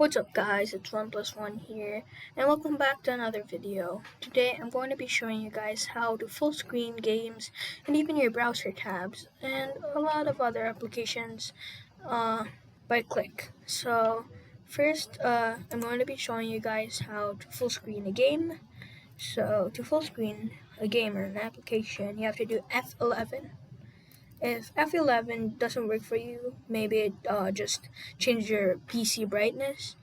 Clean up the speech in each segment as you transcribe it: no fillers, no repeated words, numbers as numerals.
What's up guys, it's 1+1 here, and welcome back to another video. Today I'm going to be showing you guys how to full screen games and even your browser tabs and a lot of other applications by click. So first I'm going to be showing you guys how to full screen a game. So to full screen a game or an application, you have to do F11. If F11 doesn't work for you, maybe just change your PC brightness.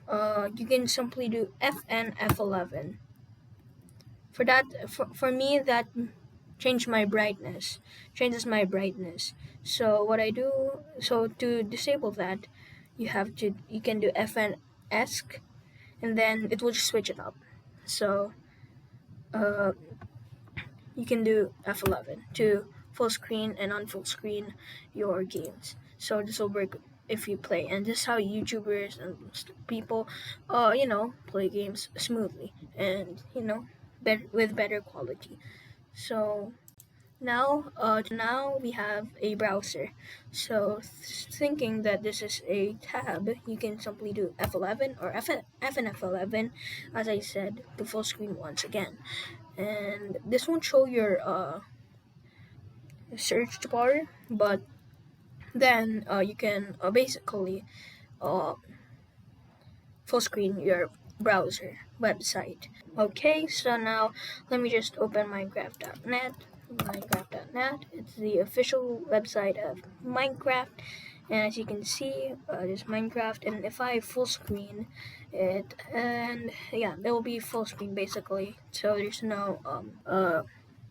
You can simply do FN F11. For me, that changes my brightness. So what I do, so to disable that, you can do FN ESC, and then it will just switch it up. So you can do F11 to full screen and on full screen your games. So this will work if you play, and this is how YouTubers and people, play games smoothly and with better quality. So now we have a browser. So thinking that this is a tab, you can simply do F11 or FNF11, as I said, to full screen once again. And this won't show your search bar, but then you can basically uh, full screen your browser website. Okay, so now let me just open Minecraft.net. It's the official website of Minecraft, and as you can see, there's Minecraft. And if I full screen it, and yeah, there will be full screen basically. So there's no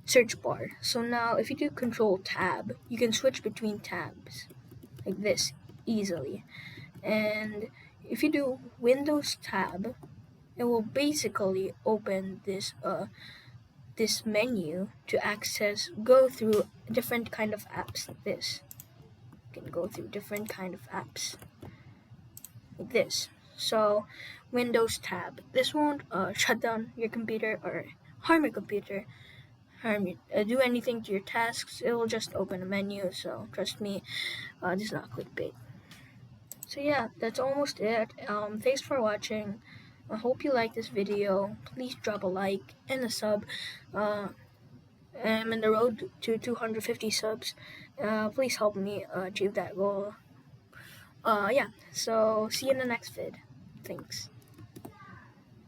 search bar. So now if you do Control Tab, you can switch between tabs like this easily. And if you do Windows Tab, it will basically open this menu to go through different kind of apps like this. You can go through different kind of apps like this. So Windows Tab, this won't shut down your computer or harm your computer, do anything to your tasks. It will just open a menu. So trust me, this is not clickbait. So yeah, that's almost it. Thanks for watching. I hope you like this video. Please drop a like and a sub. I'm in the road to 250 subs. Please help me achieve that goal. Yeah, so see you in the next vid. Thanks.